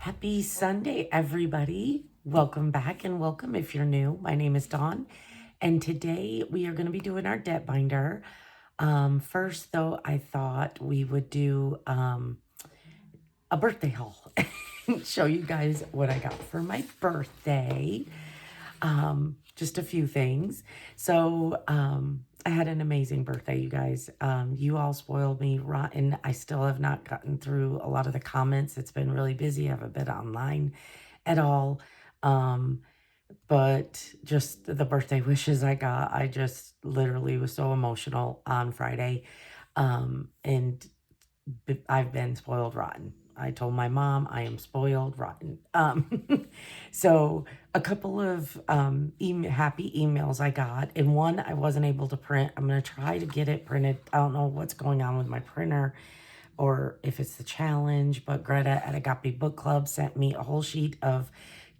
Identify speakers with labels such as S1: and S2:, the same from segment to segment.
S1: Happy Sunday, everybody. Welcome back and welcome if you're new. My name is Dawn, and today we are going to be doing our debt binder. First, though, I thought we would do a birthday haul and show you guys what I got for my birthday. Just a few things. So, I had an amazing birthday, you guys. You all spoiled me rotten. I still have not gotten through a lot of the comments. It's been really busy. I haven't been online at all. But just the birthday wishes I got, I just literally was so emotional on Friday. And I've been spoiled rotten. I told my mom I am spoiled rotten. So a couple of happy emails I got, and one I wasn't able to print. I'm gonna try to get it printed. I don't know what's going on with my printer, or if it's the challenge. But Greta at Agape Book Club sent me a whole sheet of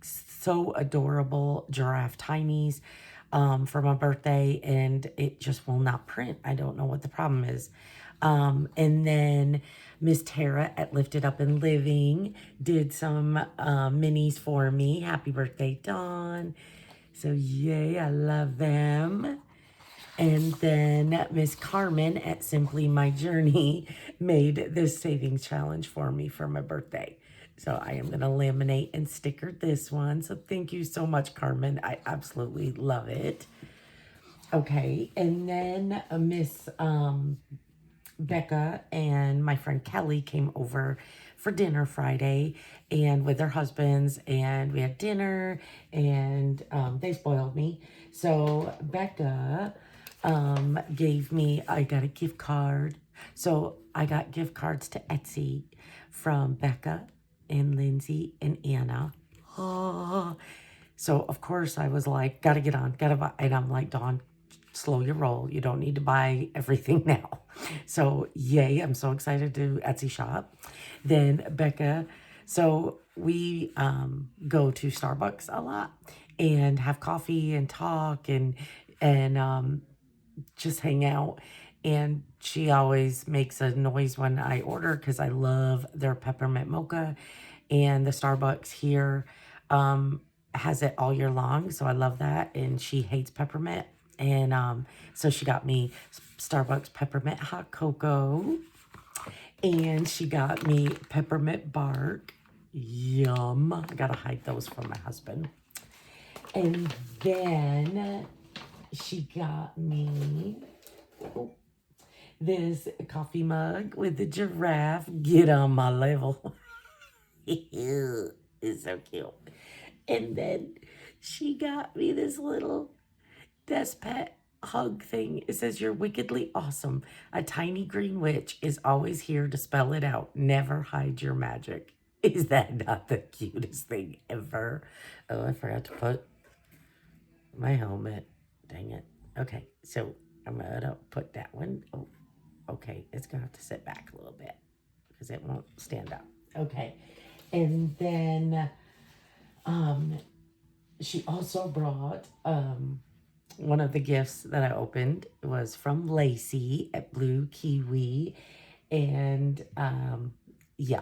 S1: so adorable giraffe tinies for my birthday, and it just will not print. I don't know what the problem is. And then Miss Tara at Lifted Up and Living did some minis for me. Happy birthday, Dawn. So yay, I love them. And then Miss Carmen at Simply My Journey made this savings challenge for me for my birthday. So I am going to laminate and sticker this one. So thank you so much, Carmen. I absolutely love it. Okay, and then Miss Becca and my friend Kelly came over for dinner Friday and with their husbands, and we had dinner, and they spoiled me. So Becca gave me, I got a gift card. So I got gift cards to Etsy from Becca and Lindsay and Anna. Oh, so of course I was like, gotta get on, gotta buy. And I'm like, Dawn, slow your roll. You don't need to buy everything now. So yay, I'm so excited to Etsy shop. Then Becca, so we go to Starbucks a lot and have coffee and talk and just hang out. And she always makes a noise when I order because I love their peppermint mocha. And the Starbucks here has it all year long, so I love that. And she hates peppermint. And so she got me Starbucks peppermint hot cocoa. And she got me peppermint bark. Yum. I gotta hide those from my husband. And then she got me this coffee mug with the giraffe. Get on my level. It's so cute. And then she got me this little desk pet hug thing. It says, "You're wickedly awesome. A tiny green witch is always here to spell it out. Never hide your magic." Is that not the cutest thing ever? Oh, I forgot to put my helmet. Dang it. Okay, so I'm gonna put that one. Oh, okay, it's gonna have to sit back a little bit because it won't stand up. Okay, and then she also brought one of the gifts that I opened was from Lacey at Blue Kiwi. And yeah.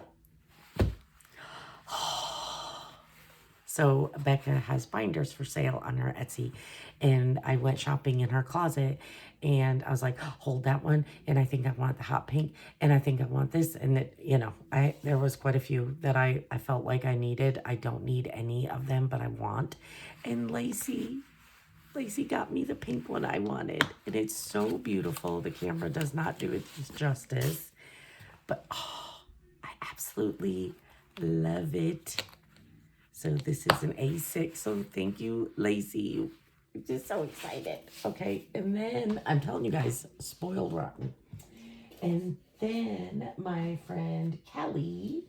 S1: So Becca has binders for sale on her Etsy. And I went shopping in her closet and I was like, hold that one. And I think I want the hot pink. And I think I want this. And it, there was quite a few that I felt like I needed. I don't need any of them, but I want. And Lacey got me the pink one I wanted, and it's so beautiful. The camera does not do it justice, but I absolutely love it. So this is an A6, so thank you, Lacey. I'm just so excited. Okay, and then I'm telling you guys, spoiled rotten. And then my friend Kelly,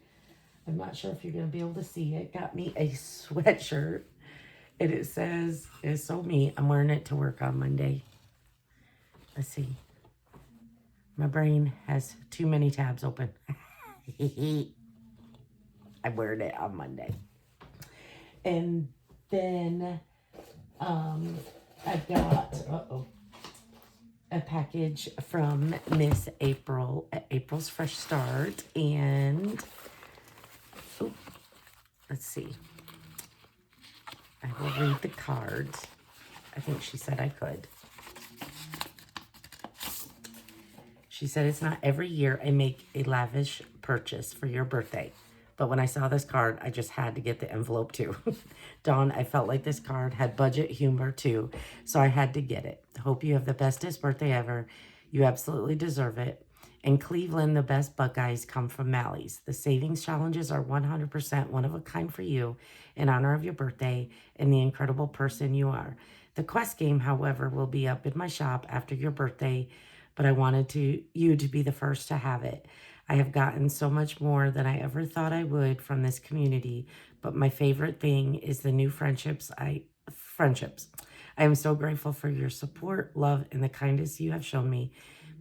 S1: I'm not sure if you're going to be able to see it, got me a sweatshirt. And it says, it's so me. I'm wearing it to work on Monday. Let's see. My brain has too many tabs open. I'm wearing it on Monday. And then I've got a package from Miss April at April's Fresh Start. And let's see. I will read the cards. I think she said I could. She said, it's not every year I make a lavish purchase for your birthday. But when I saw this card, I just had to get the envelope too. Dawn, I felt like this card had budget humor too, so I had to get it. Hope you have the bestest birthday ever. You absolutely deserve it. In Cleveland, the best Buckeyes come from Mally's. The savings challenges are 100% one of a kind for you in honor of your birthday and the incredible person you are. The Quest game, however, will be up in my shop after your birthday, but I wanted you to be the first to have it. I have gotten so much more than I ever thought I would from this community, but my favorite thing is the new friendships. I am so grateful for your support, love, and the kindness you have shown me.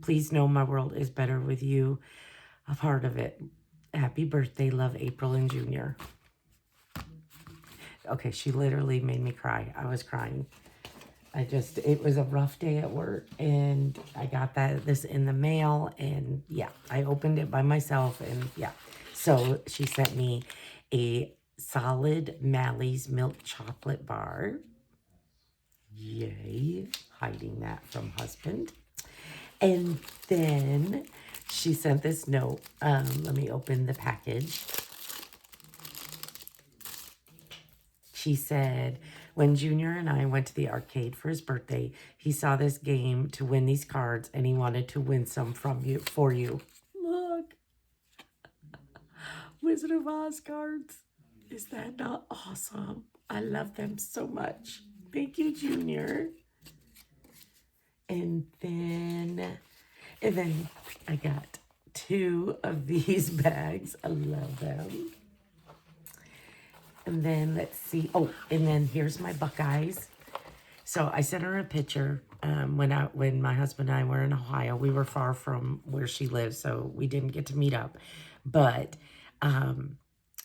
S1: Please know my world is better with you a part of it. Happy birthday, love, April and Junior. Okay, she literally made me cry. I was crying. It was a rough day at work, and I got this in the mail, and yeah, I opened it by myself, and yeah. So she sent me a solid Mally's milk chocolate bar. Yay, hiding that from husband. And then she sent this note. Let me open the package. She said, when Junior and I went to the arcade for his birthday, he saw this game to win these cards, and he wanted to win some for you. Look. Wizard of Oz cards. Is that not awesome? I love them so much. Thank you, Junior. And then I got 2 of these bags. I love them. And then let's see. Oh, and then here's my Buckeyes. So I sent her a picture when my husband and I were in Ohio. We were far from where she lives, so we didn't get to meet up. But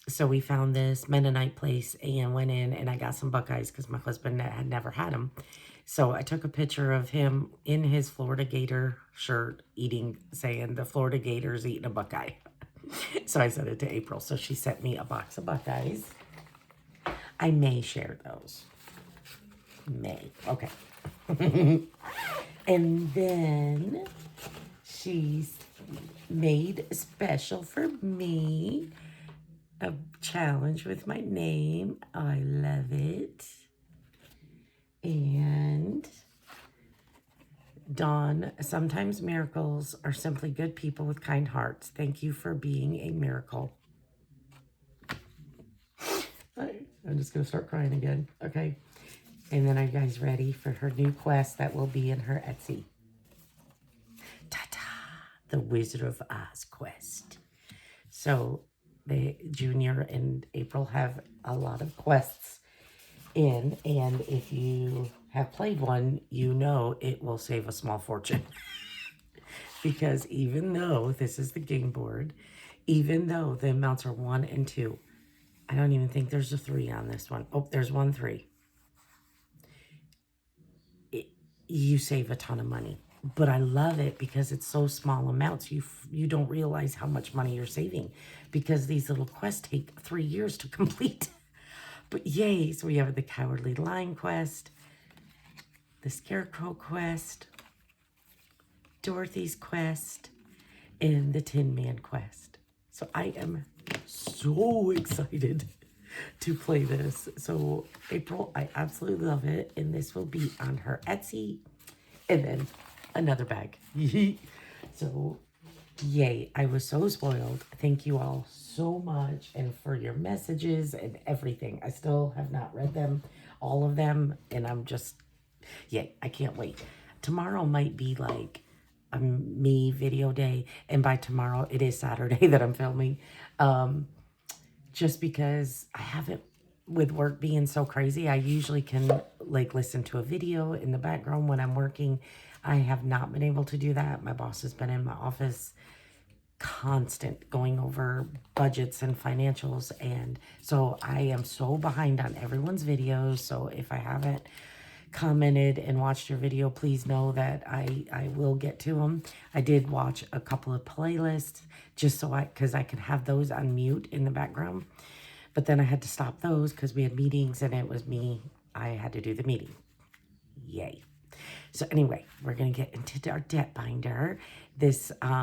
S1: so we found this Mennonite place and went in, and I got some Buckeyes because my husband had never had them. So I took a picture of him in his Florida Gator shirt saying the Florida Gators eating a Buckeye. So I sent it to April. So she sent me a box of Buckeyes. I may share those. May. Okay. And then she's made special for me a challenge with my name. I love it. And Dawn, sometimes miracles are simply good people with kind hearts. Thank you for being a miracle. I'm just going to start crying again. Okay. And then are you guys ready for her new quest that will be in her Etsy? Ta-ta! The Wizard of Oz quest. So the Junior and April have a lot of quests in, and if you have played one, you know it will save a small fortune. Because even though this is the game board, even though the amounts are 1 and 2, I don't even think there's a 3 on this one. Oh, there's 1 3. You save a ton of money. But I love it because it's so small amounts. You don't realize how much money you're saving because these little quests take 3 years to complete. But yay, so we have the Cowardly Lion quest, the Scarecrow quest, Dorothy's quest, and the Tin Man quest. So I am so excited to play this. So April, I absolutely love it. And this will be on her Etsy. And then another bag. So yay, I was so spoiled. Thank you all so much and for your messages and everything. I still have not read them, all of them, and I'm just, yay, I can't wait. Tomorrow might be like a me video day, and by tomorrow it is Saturday that I'm filming. Just because I haven't, with work being so crazy, I usually can like listen to a video in the background when I'm working. I have not been able to do that. My boss has been in my office constant going over budgets and financials, and so I am so behind on everyone's videos. So if I haven't commented and watched your video, please know that I will get to them. I did watch a couple of playlists just so because I could have those on mute in the background. But then I had to stop those because we had meetings and it was me. I had to do the meeting. Yay. So anyway, we're going to get into our debt binder. This, I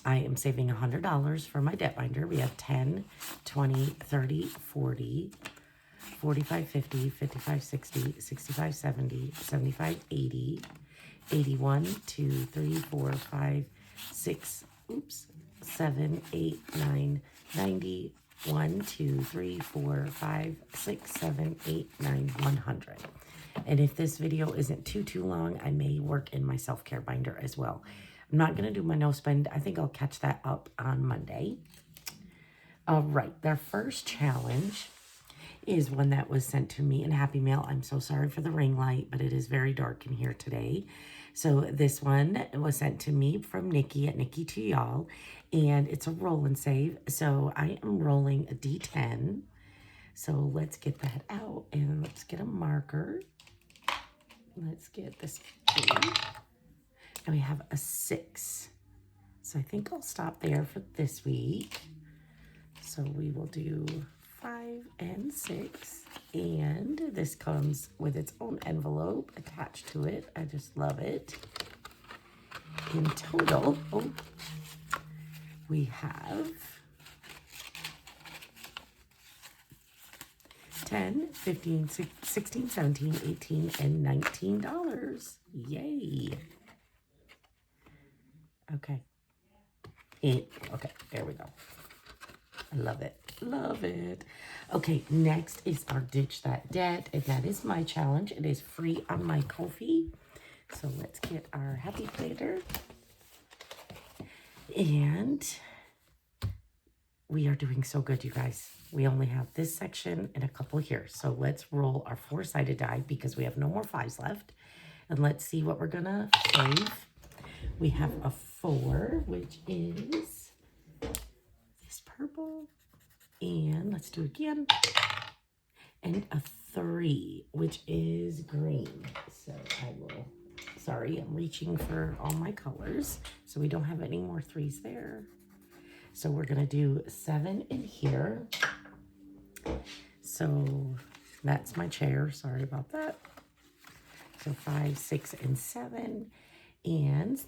S1: am saving $100 for my debt binder. We have 10, 20, 30, 40, 45, 50, 55, 60, 65, 70, 75, 80, 81, 2, 3, 4, 5, 6, 7, 8, 9, 90, 1, 2, 3, 4, 5, 6, 7, 8, 9, 100. And if this video isn't too long, I may work in my self-care binder as well. I'm not going to do my no spend. I think I'll catch that up on Monday. All right, their first challenge is one that was sent to me in Happy Mail. I'm so sorry for the ring light, but it is very dark in here today. So this one was sent to me from Nikki at Nikki to Y'all, and it's a roll and save. So I am rolling a D10. So let's get that out, and let's get a marker. Let's get this 2. And we have a 6. So I think I'll stop there for this week. So we will do 5 and 6. And this comes with its own envelope attached to it. I just love it. In total, we have 10, 15, 16, 17, 18, and $19. Yay. Okay. Okay, there we go. I love it. Love it. Okay, next is our Ditch That Debt, and that is my challenge. It is free on my Ko-fi. So let's get our happy planner. And we are doing so good, you guys. We only have this section and a couple here. So let's roll our 4-sided die because we have no more 5s left. And let's see what we're gonna save. We have a 4, which is this purple. And let's do it again. And a 3, which is green. So I will, sorry, I'm reaching for all my colors. So we don't have any more 3s there. So we're gonna do 7 in here. So that's my chair, sorry about that. So 5, 6, and 7. And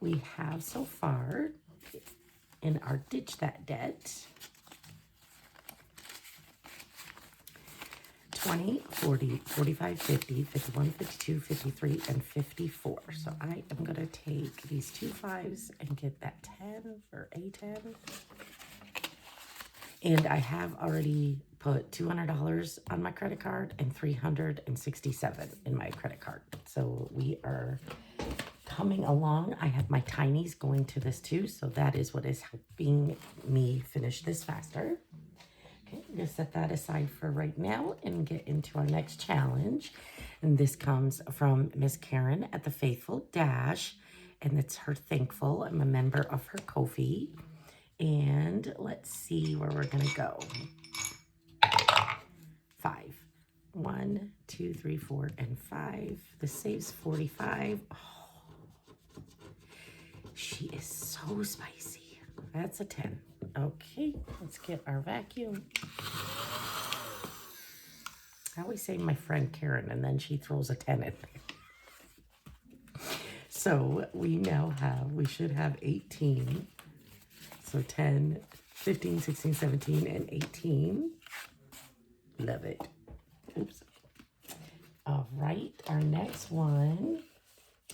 S1: we have so far in our Ditch That Debt 20, 40, 45, 50, 51, 52, 53, and 54. So I am going to take these 2 5s and get that 10 for a 10. And I have already put $200 on my credit card and $367 in my credit card. So we are coming along. I have my tinies going to this too. So that is what is helping me finish this faster. Okay, I'm going to set that aside for right now and get into our next challenge. And this comes from Miss Karen at the Faithful Dash. And it's her thankful. I'm a member of her Ko-fi. And let's see where we're going to go. 5. 1, 2, 3, 4, and 5. This saves 45. Oh, she is so spicy. That's a 10. Okay, let's get our vacuum. I always say my friend Karen, and then she throws a 10 in there. So we now have, we should have 18. So 10, 15, 16, 17, and 18. Love it. Oops. All right, our next one,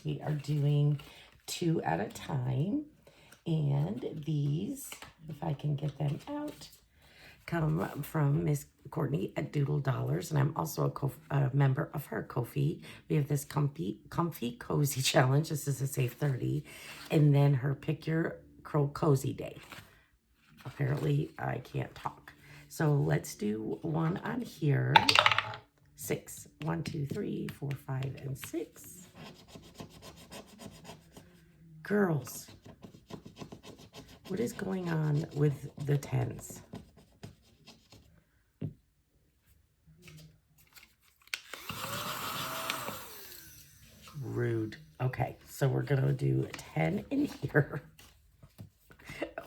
S1: we are doing 2 at a time. And these, if I can get them out, come from Miss Courtney at Doodle Dollars. And I'm also a member of her Ko-fi. We have this comfy cozy challenge. This is a Save 30. And then her Pick Your Cozy Day. Apparently, I can't talk. So let's do one on here. 6. 1, 2, 3, 4, 5, and 6. Girls, what is going on with the 10s? Rude. Okay, so we're going to do 10 in here.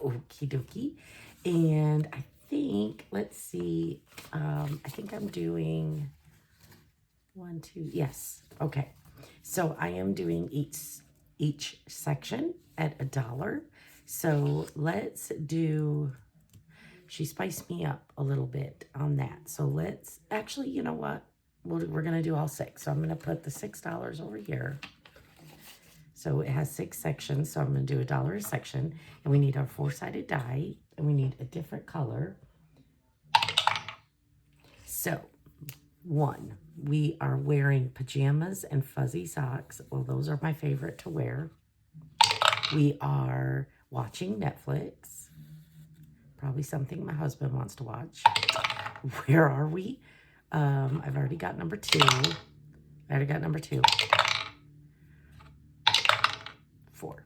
S1: Okie dokie. And I think think, let's see, I think I'm doing 1, 2, yes. Okay. So I am doing each section at $1. So let's do, she spiced me up a little bit on that. So let's, actually, you know what? We're going to do all 6. So I'm going to put the $6 over here. So it has 6 sections. So I'm going to do $1 a section. And we need our 4-sided die. And we need a different color. So 1, we are wearing pajamas and fuzzy socks. Well, those are my favorite to wear. We are watching Netflix. Probably something my husband wants to watch. Where are we? I've already got number 2. I already got number 2. 4.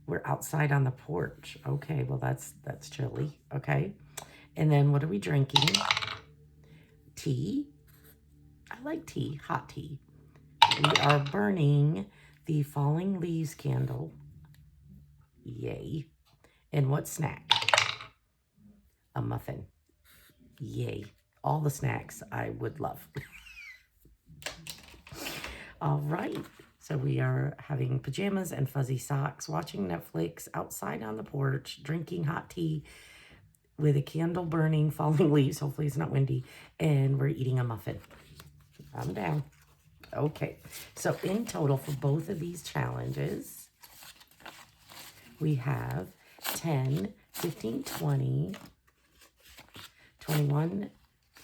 S1: We're outside on the porch. Okay, well, that's chilly. Okay. And then what are we drinking? Tea. I like tea, hot tea. We are burning the falling leaves candle. Yay. And what snack? A muffin. Yay. All the snacks I would love. All right. So we are having pajamas and fuzzy socks, watching Netflix, outside on the porch, drinking hot tea with a candle burning, falling leaves. Hopefully it's not windy. And we're eating a muffin. I'm down. Okay. So in total for both of these challenges, we have 10, 15, 20, 21,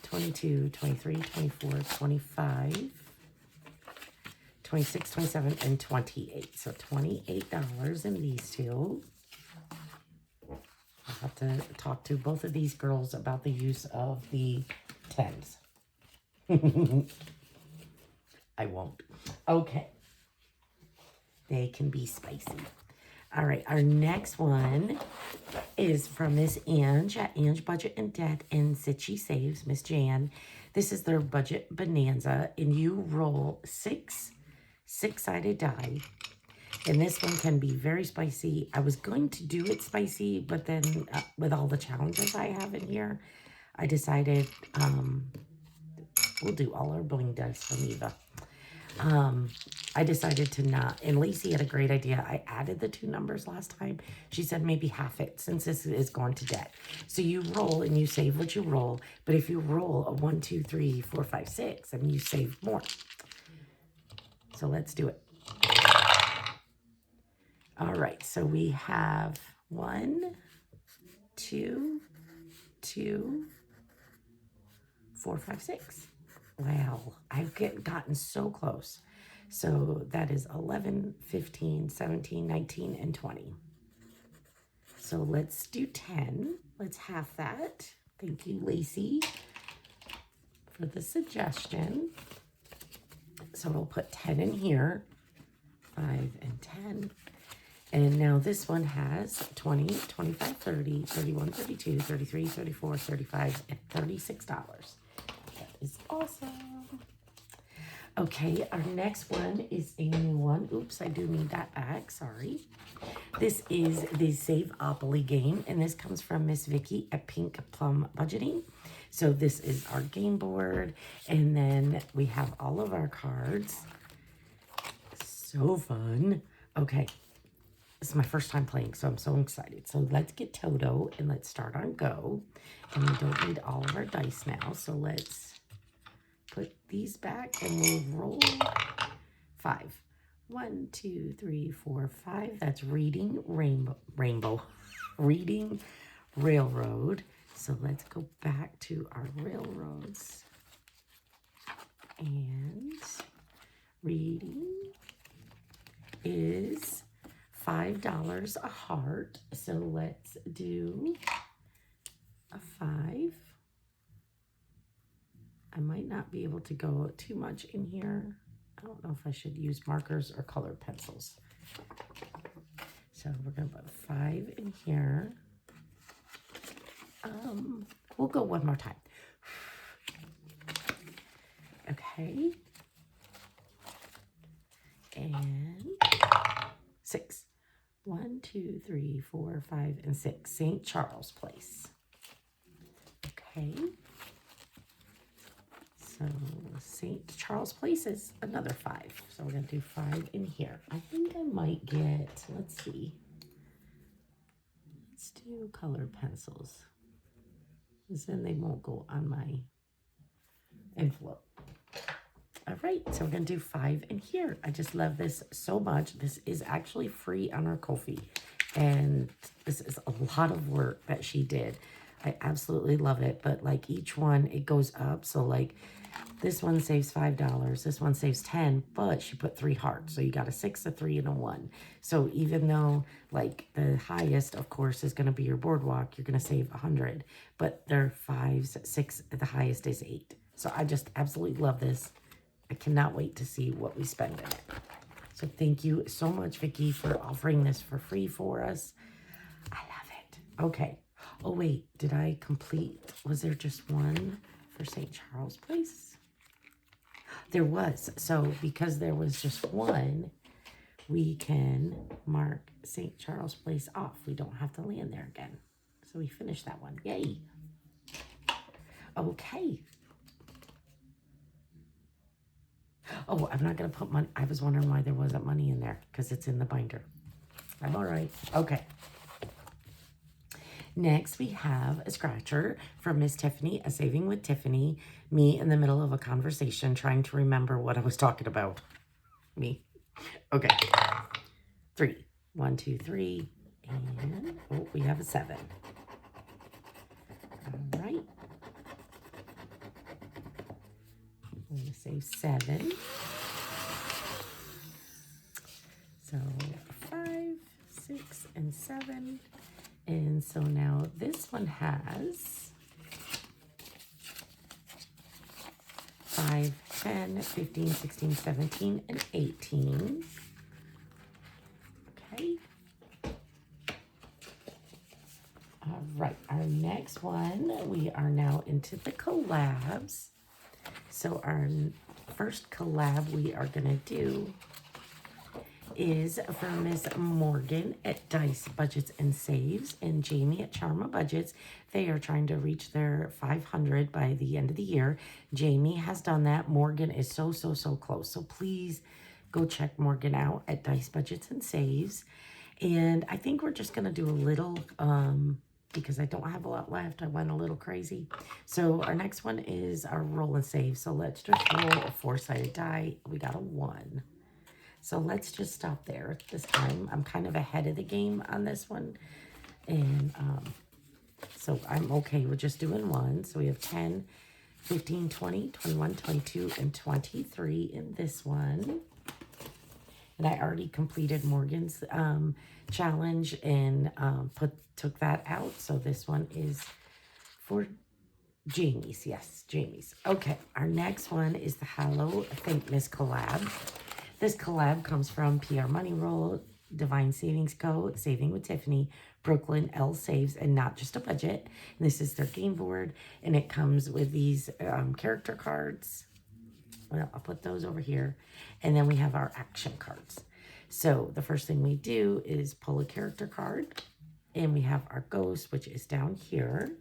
S1: 22, 23, 24, 25, 26, 27, and 28. So $28 in these two. I'll have to talk to both of these girls about the use of the 10s. I won't. Okay. They can be spicy. All right, our next one is from Miss Ange at Ange Budget and Debt and Sitchy Saves, Miss Jan. This is their budget bonanza, and you roll 6 6-sided die. And this one can be very spicy. I was going to do it spicy, but then with all the challenges I have in here, I decided we'll do all our bling dice from Eva. I decided to not, and Lacey had a great idea. I added the 2 numbers last time. She said maybe half it since this is going to debt. So you roll and you save what you roll. But if you roll a 1, 2, 3, 4, 5, 6, and you save more. So let's do it. All right, so we have 1, 2, 2, 4, 5, 6. Wow, I've gotten so close. So that is 11, 15, 17, 19, and 20. So let's do 10. Let's half that. Thank you, Lacey, for the suggestion. So we'll put 10 in here, 5 and 10. And now this one has 20, 25, 30, 31, 32, 33, 34, 35, and $36. That is awesome. Okay, our next one is a new one. Oops, I do need that back. Sorry. This is the Save-Opoly game, and this comes from Miss Vicky at Pink Plum Budgeting. So this is our game board, and then we have all of our cards. So fun. Okay, this is my first time playing, so I'm so excited. So let's get Toto, and let's start on go. And we don't need all of our dice now, so let's put these back and we'll roll 5. 1, 2, 3, 4, 5. That's reading rainbow. Reading railroad. So let's go back to our railroads. And reading is $5 a heart. So let's do a 5. I might not be able to go too much in here. I don't know if I should use markers or colored pencils. So we're going to put 5 in here. We'll go one more time. Okay. And 6. 1, 2, 3, 4, 5, and 6. St. Charles Place. Okay. So St. Charles Place is another 5. So we're going to do 5 in here. I think I might get, let's see. Let's do colored pencils. Because then they won't go on my envelope. All right, so we're going to do 5 in here. I just love this so much. This is actually free on our Ko-fi. And this is a lot of work that she did. I absolutely love it. But like each one, it goes up. So like this one saves $5. This one saves 10, but she put 3 hearts. So you got a 6, a 3, and a 1. So even though like the highest, of course, is going to be your boardwalk, you're going to save 100. But they're 5s, 6, the highest is 8. So I just absolutely love this. I cannot wait to see what we spend in it. So thank you so much, Vicki, for offering this for free for us. I love it. Okay. Oh, wait. Did I complete? Was there just one for St. Charles Place? There was. So because there was just one, we can mark St. Charles Place off. We don't have to land there again. So we finished that one. Yay. Okay. Oh, I'm not going to put money. I was wondering why there wasn't money in there because it's in the binder. I'm all right. Okay. Next, we have a scratcher from Miss Tiffany, a saving with Tiffany. Me in the middle of a conversation trying to remember what I was talking about. Me. Okay. 3. 1, 2, 3. And, oh, we have a 7. All right. I'm going to save 7. So 5, 6, and 7. And so now this one has 5, 10, 15, 16, 17, and 18. Okay. All right, our next one, we are now into the collabs. So our first collab we are going to do is for Miss Morgan at Dice Budgets and Saves and Jamie at Charma Budgets. They are trying to reach their 500 by the end of the year. Jamie has done that. Morgan is so close. So please go check Morgan out at Dice Budgets and Saves. And I think we're just going to do a little, because I don't have a lot left. I went a little crazy. So our next one is our roll and save. So let's just roll a 4-sided die. We got a 1. So let's just stop there this time. I'm kind of ahead of the game on this one. And so I'm okay with just doing 1. So we have 10, 15, 20, 21, 22, and 23 in this one. And I already completed Morgan's challenge and took that out. So this one is for Jamie's. Yes, Jamie's. Okay, our next one is the HalloThanksMas collab. This collab comes from PR Money Roll, Divine Savings Co., Saving with Tiffany, Brooklyn L Saves, and Not Just a Budget. And this is their game board, and it comes with these character cards. Well, I'll put those over here. And then we have our action cards. So the first thing we do is pull a character card, and we have our ghost, which is down here.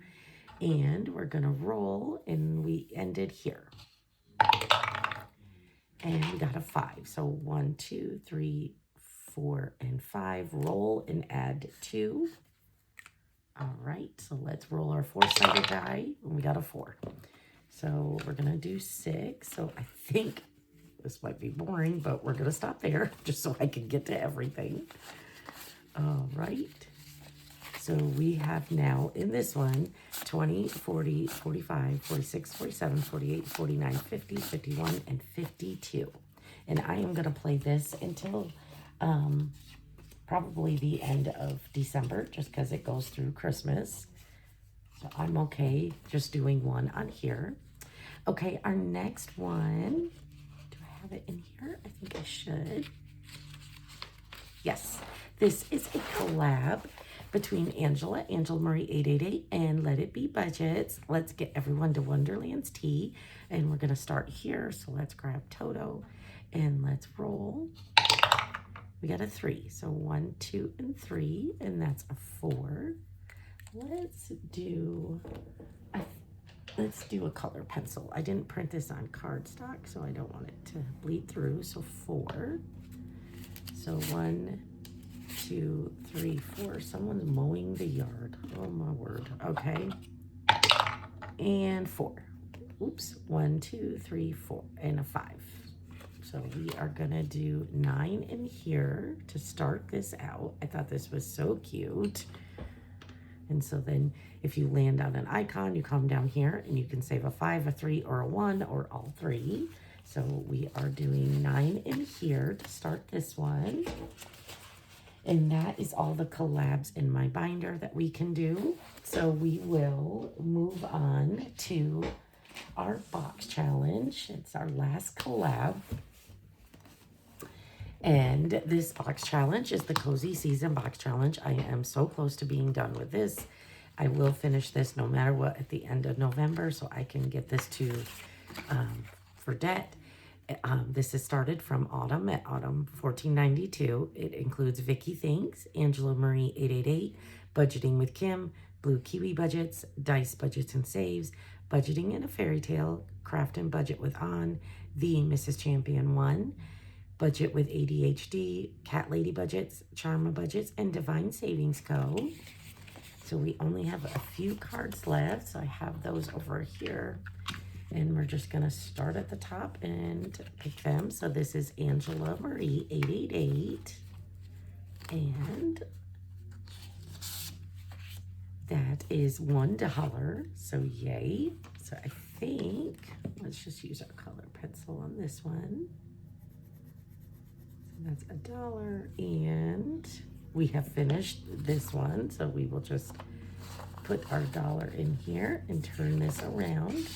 S1: And we're going to roll, and we ended here. And we got a 5. So 1, 2, 3, 4, and 5. Roll and add 2. All right, so let's roll our 4-sided die, and we got a 4. So we're going to do 6. So I think this might be boring, but we're going to stop there just so I can get to everything. All right. So we have now in this one 20, 40, 45, 46, 47, 48, 49, 50, 51, and 52. And I am going to play this until probably the end of December, just because it goes through Christmas. So I'm okay just doing 1 on here. Okay, our next one, do I have it in here? I think I should. Yes, this is a collab between Angela Marie 888, and Let It Be Budgets. Let's get everyone to Wonderland's Tea, and we're gonna start here. So let's grab Toto, and let's roll. We got a 3, so 1, 2, and 3, and that's a 4. Let's do, let's do a color pencil. I didn't print this on cardstock, so I don't want it to bleed through. So 4. So 1, 2, 3, 4. Someone's mowing the yard. Oh my word. Okay. And 4. Oops. 1, 2, 3, 4, and a 5. So we are gonna do 9 in here to start this out. I thought this was so cute. And so then if you land on an icon, you come down here and you can save a 5, a 3, or a 1, or all 3. So we are doing 9 in here to start this one. And that is all the collabs in my binder that we can do. So we will move on to our box challenge. It's our last collab. And this box challenge is the Cozy Season Box Challenge. I am so close to being done with this. I will finish this no matter what at the end of November so I can get this to for debt. This is started from autumn at autumn 1492. It includes Vicky Thanks, Angela Marie 888, Budgeting with Kim, Blue Kiwi Budgets, Dice Budgets and Saves, Budgeting in a Fairy Tale, Craft and Budget with On, The Mrs. Champion 1, Budget with ADHD, Cat Lady Budgets, Charma Budgets, and Divine Savings Co. So we only have a few cards left, so I have those over here. And we're just going to start at the top and pick them. So this is Angela Marie 888. And that is $1. So yay. So I think, let's just use our color pencil on this one. So that's $1. And we have finished this one. So we will just put our $1 in here and turn this around.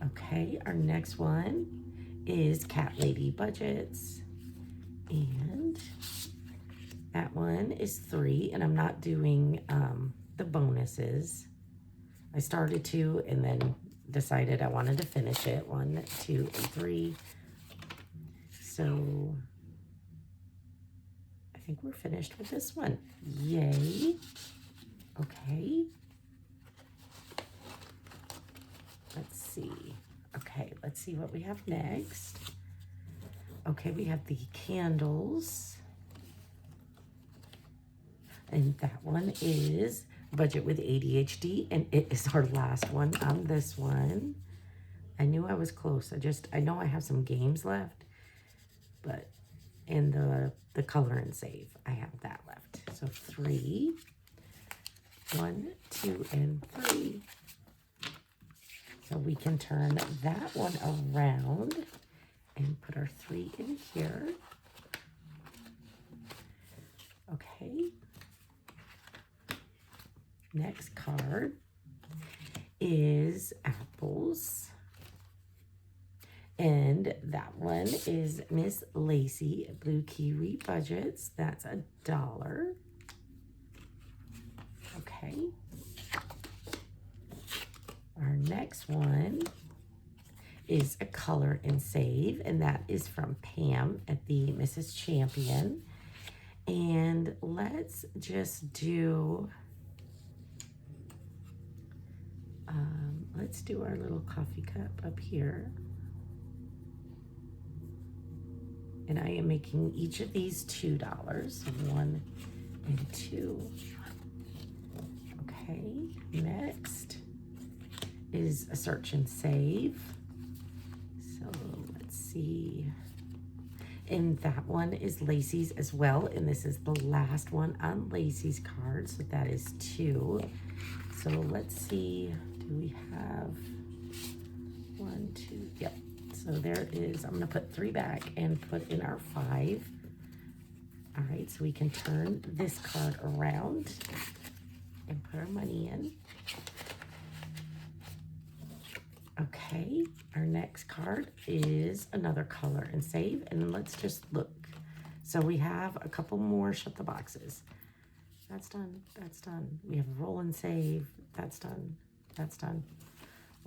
S1: Okay, our next one is Cat Lady Budgets, and that one is 3, and I'm not doing the bonuses. I started to and then decided I wanted to finish it. 1, 2, and 3. So I think we're finished with this one. Yay. Okay. Let's see. Okay, let's see what we have next. Okay, we have the candles. And that one is Budget with ADHD, and it is our last one on this one. I knew I was close. I know I have some games left, but in the color and save, I have that left. So 3, 1, 2, and 3. So we can turn that one around and put our 3 in here. Okay. Next card is apples. And that one is Miss Lacey Blue Kiwi Budgets. That's $1. Okay. Our next one is a color and save, and that is from Pam at the Mrs. Champion. And let's just do, let's do our little coffee cup up here. And I am making each of these $2, so 1 and 2. Okay, next is a search and save. So let's see. And that one is Lacey's as well. And this is the last one on Lacey's card. So that is 2. So let's see. Do we have 1, 2? Yep. So there is, I'm going to put 3 back and put in our 5. All right. So we can turn this card around and put our money in. Okay, our next card is another color and save, and let's just look. So we have a couple more shut the boxes. That's done, that's done. We have a roll and save, that's done, that's done.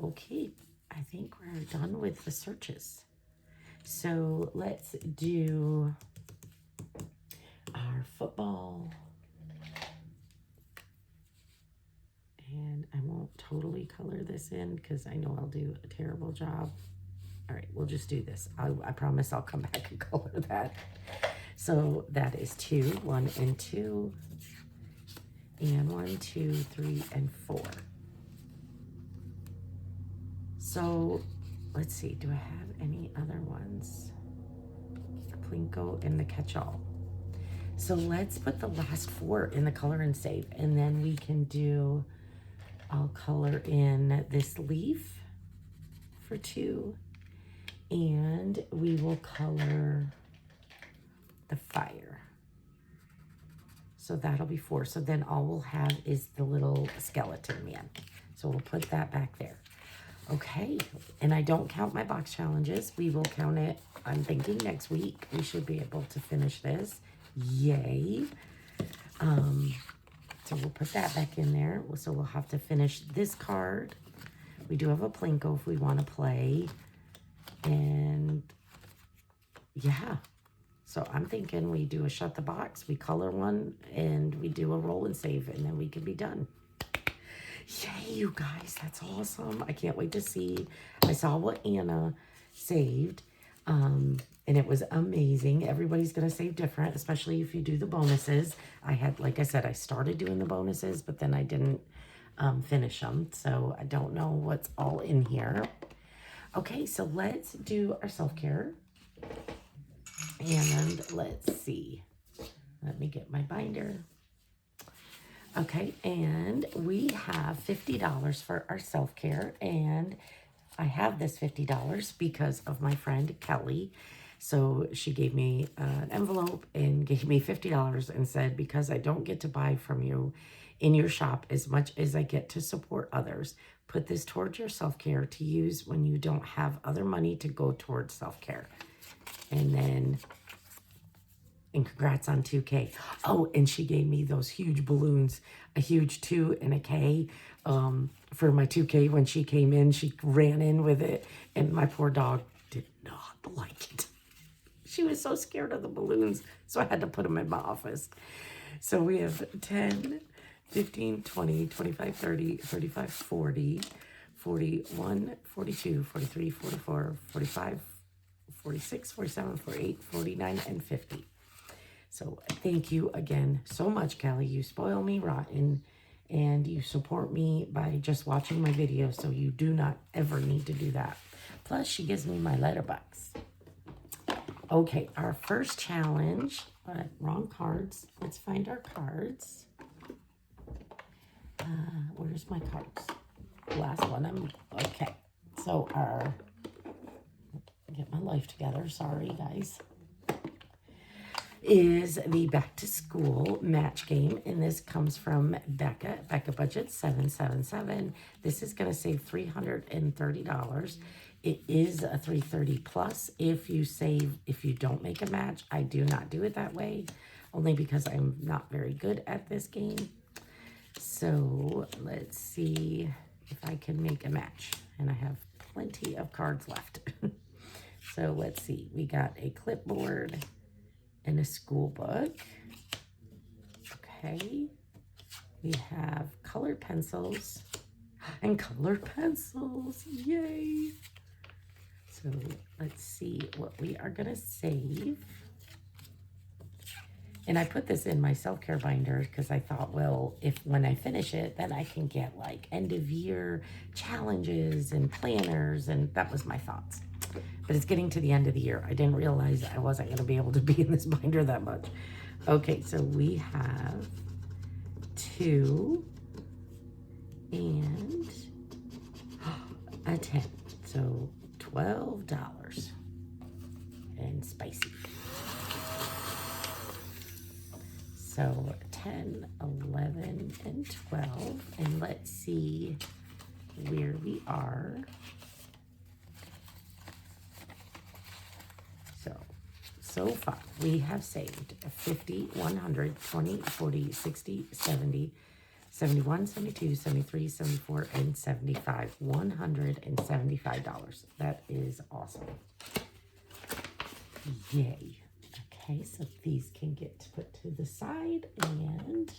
S1: Okay, I think we're done with the searches. So let's do our football. And I won't totally we color this in? Because I know I'll do a terrible job. All right, we'll just do this. I promise I'll come back and color that. So that is 2, 1 and 2, and 1, 2, 3, and 4. So let's see, do I have any other ones? Plinko and the catch-all. So let's put the last 4 in the color and save, and then we can do, I'll color in this leaf for 2, and we will color the fire. So that'll be 4. So then all we'll have is the little skeleton man. So we'll put that back there. Okay, and I don't count my box challenges. We will count it, I'm thinking next week. We should be able to finish this. Yay. So we'll put that back in there. So we'll have to finish this card. We do have a Plinko if we want to play. And yeah. So I'm thinking we do a shut the box, we color one, and we do a roll and save, and then we can be done. Yay, you guys, that's awesome. I can't wait to see. I saw what Anna saved, and it was amazing. Everybody's going to save different, especially if you do the bonuses. I had, like I said, I started doing the bonuses, but then I didn't finish them, so I don't know what's all in here. Okay, so let's do our self-care. And let's see. Let me get my binder. Okay, and we have $50 for our self-care, and I have this $50 because of my friend Kelly. So she gave me an envelope and gave me $50 and said, because I don't get to buy from you in your shop as much as I get to support others, put this towards your self-care to use when you don't have other money to go towards self-care. And then, and congrats on 2K. Oh, and she gave me those huge balloons, a huge 2 and a K for my 2K. When she came in, she ran in with it, and my poor dog did not like it. She was so scared of the balloons, so I had to put them in my office. So we have 10, 15, 20, 25, 30, 35, 40, 41, 42, 43, 44, 45, 46, 47, 48, 49, and 50. So thank you again so much, Kelly. You spoil me rotten, and you support me by just watching my videos, so you do not ever need to do that. Plus, she gives me my letterbox. Okay, our first challenge. Wrong cards. Let's find our cards. Where's my cards? Last one. Okay. So get my life together. Sorry, guys. Is the back to school match game, and this comes from Becca Budget 777. This is going to save $330. It is a $330 plus if you don't make a match. I do not do it that way, only because I'm not very good at this game. So let's see if I can make a match, and I have plenty of cards left. So let's see, we got a clipboard and a school book. Okay, we have colored pencils and colored pencils, yay. So let's see what we are gonna save. And I put this in my self-care binder because I thought, well, when I finish it, then I can get like end of year challenges and planners, and that was my thoughts. But it's getting to the end of the year. I didn't realize I wasn't going to be able to be in this binder that much. Okay, so we have 2 and a 10. So $12 and spicy. So 10, 11, and 12. And let's see where we are. So far, we have saved 50, 100, 20, 40, 60, 70, 71, 72, 73, 74, and 75. $175. That is awesome. Yay. Okay, so these can get put to the side, and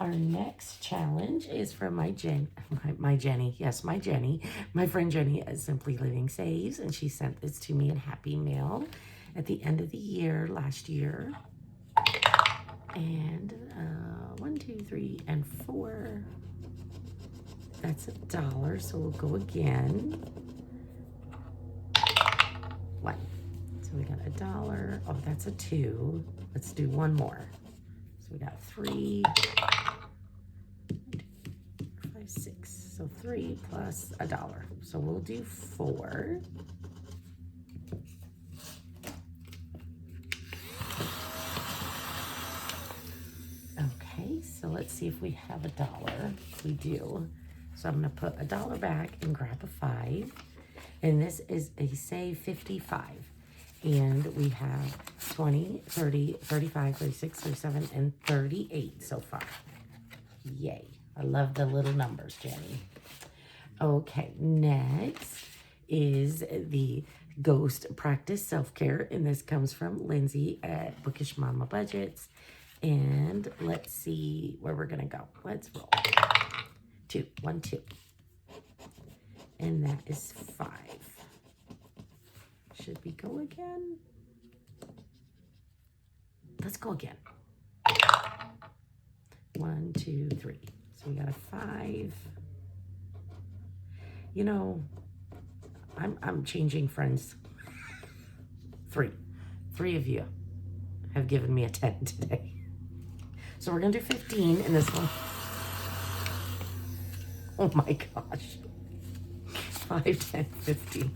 S1: Our next challenge is from my Jenny. Yes, my Jenny. My friend Jenny at Simply Living Saves, and she sent this to me in Happy Mail at the end of the year last year. And 1, 2, 3, and 4. That's $1, so we'll go again. 1. So we got $1. Oh, that's a 2. Let's do one more. So we got 3, 5, 6. So 3 plus $1. So we'll do 4. Okay, so let's see if we have $1. We do. So I'm going to put $1 back and grab a 5. And this is a save 55. And we have 20, 30, 35, 36, 37, and 38 so far. Yay. I love the little numbers, Jenny. Okay, next is the Ghost Practice Self-Care. And this comes from Lindsay at Bookish Mama Budgets. And let's see where we're going to go. Let's roll. 2, 1, 2. And that is 5. Should we go again? Let's go again. 1, 2, 3. So we got a 5. You know, I'm changing friends. 3. 3 of you have given me a 10 today. So we're going to do 15 in this one. Oh my gosh. 5, 10, 15.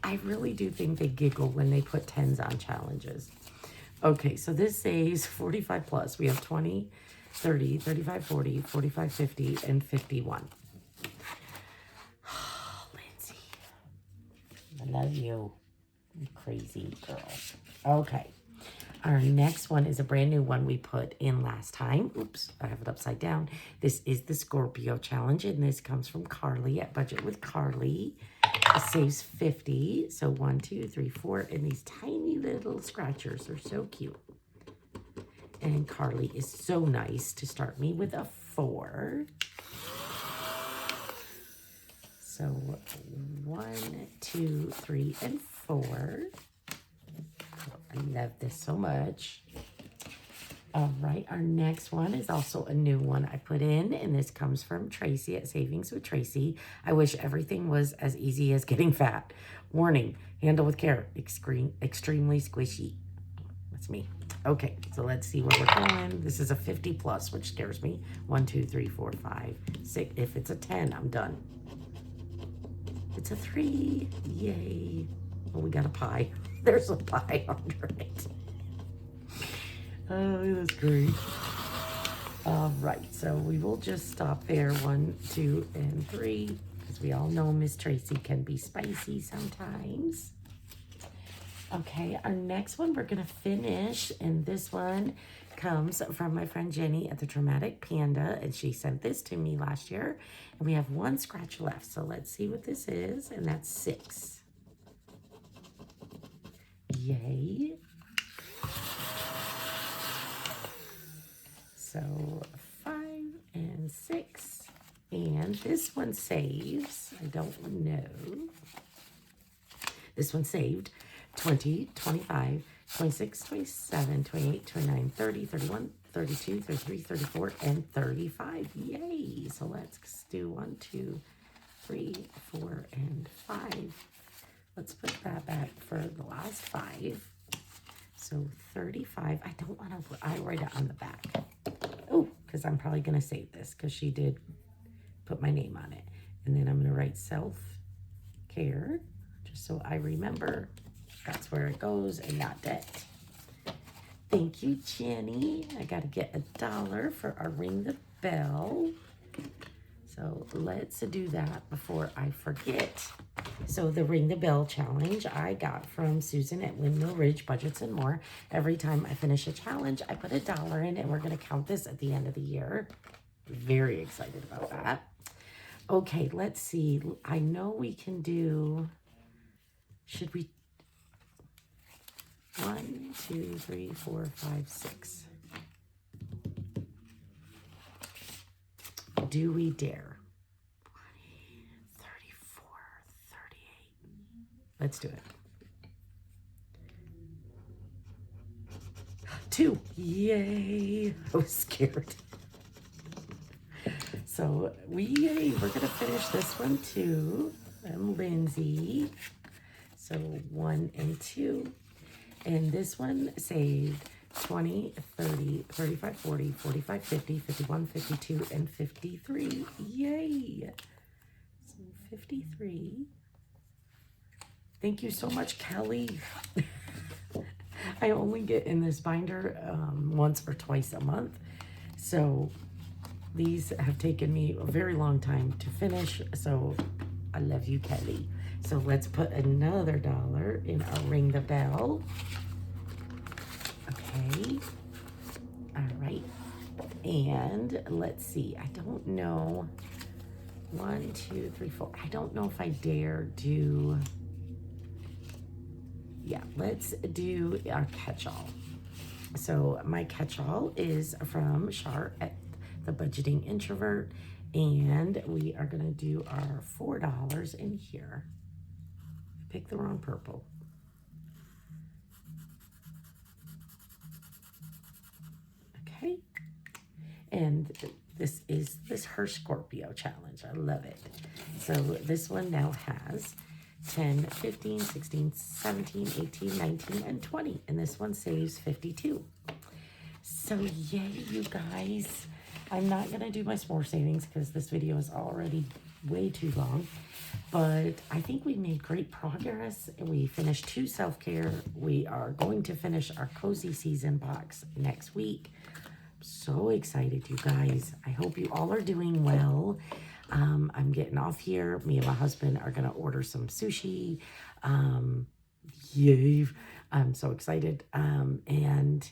S1: I really do think they giggle when they put 10s on challenges. Okay, so this says 45 plus. We have 20, 30, 35, 40, 45, 50, and 51. Oh, Lindsay. I love you. You crazy girl. Okay. Our next one is a brand new one we put in last time. Oops, I have it upside down. This is the Scorpio Challenge, and this comes from Carly at Budget with Carly. It saves 50. So 1, 2, 3, 4, and these tiny little scratchers are so cute. And Carly is so nice to start me with a 4. So 1, 2, 3, and 4. I love this so much. All right, our next one is also a new one I put in, and this comes from Tracy at Savings with Tracy. I wish everything was as easy as getting fat. Warning, handle with care, extremely squishy. That's me. Okay, so let's see where we're going. This is a 50 plus, which scares me. 1, 2, 3, 4, 5, 6. If it's a 10, I'm done. It's a 3. Yay. Oh, we got a pie. There's a pie under it. Oh, that's great. All right, so we will just stop there. 1, 2, and 3, because we all know Miss Tracy can be spicy sometimes. Okay, our next one we're gonna finish, and this one comes from my friend Jenny at the Dramatic Panda, and she sent this to me last year, and we have 1 scratch left. So let's see what this is, and that's 6. Yay. So 5 and 6. And this one saves, I don't know. This one saved 20, 25, 26, 27, 28, 29, 30, 31, 32, 33, 34, and 35. Yay. So let's do 1, 2, 3, 4, and 5. Let's put that back for the last 5. So 35. I don't want to, I write it on the back. Oh, because I'm probably going to save this because she did put my name on it. And then I'm going to write self-care just so I remember that's where it goes and not debt. Thank you, Jenny. I got to get $1 for our Ring the Bell. So let's do that before I forget. So the Ring the Bell challenge I got from Susan at Windmill Ridge Budgets and More. Every time I finish a challenge, I put $1 in, and we're going to count this at the end of the year. Very excited about that. Okay, let's see. I know we can do, should we? 1, 2, 3, 4, 5, 6. Do we dare? 34, 38. Let's do it. 2. Yay. I was scared. So we're going to finish this one too. I'm Lindsay. So 1 and 2. And this one saved 20, 30, 35, 40, 45, 50, 51, 52, and 53. Yay. So 53. Thank you so much, Kelly. I only get in this binder once or twice a month. So these have taken me a very long time to finish. So I love you, Kelly. So let's put another $1 in our Ring the Bell. Okay. All right. And let's see. I don't know. 1, 2, 3, 4. I don't know if I dare do. Yeah, let's do our catch-all. So my catch-all is from Char at the Budgeting Introvert. And we are going to do our $4 in here. I picked the wrong purple. Okay. And this is her Scorpio challenge. I love it. So this one now has 10, 15, 16, 17, 18, 19, and 20. And this one saves 52. So yay, you guys. I'm not going to do my s'more savings because this video is already way too long. But I think we made great progress. We finished 2 self-care. We are going to finish our cozy season box next week. I'm so excited, you guys. I hope you all are doing well. I'm getting off here. Me and my husband are going to order some sushi. Yay. I'm so excited. And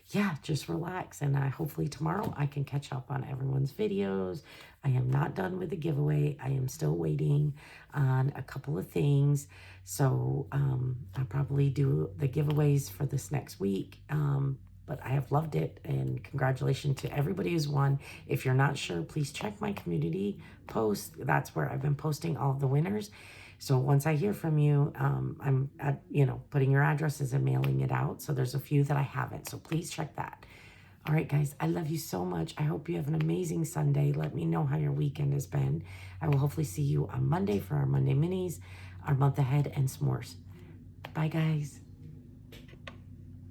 S1: yeah, just relax. And hopefully tomorrow I can catch up on everyone's videos. I am not done with the giveaway. I am still waiting on a couple of things. So I'll probably do the giveaways for this next week. But I have loved it, and congratulations to everybody who's won. If you're not sure, please check my community post. That's where I've been posting all of the winners. So once I hear from you, I'm putting your addresses and mailing it out. So there's a few that I haven't. So please check that. All right, guys, I love you so much. I hope you have an amazing Sunday. Let me know how your weekend has been. I will hopefully see you on Monday for our Monday minis, our month ahead, and s'mores. Bye, guys.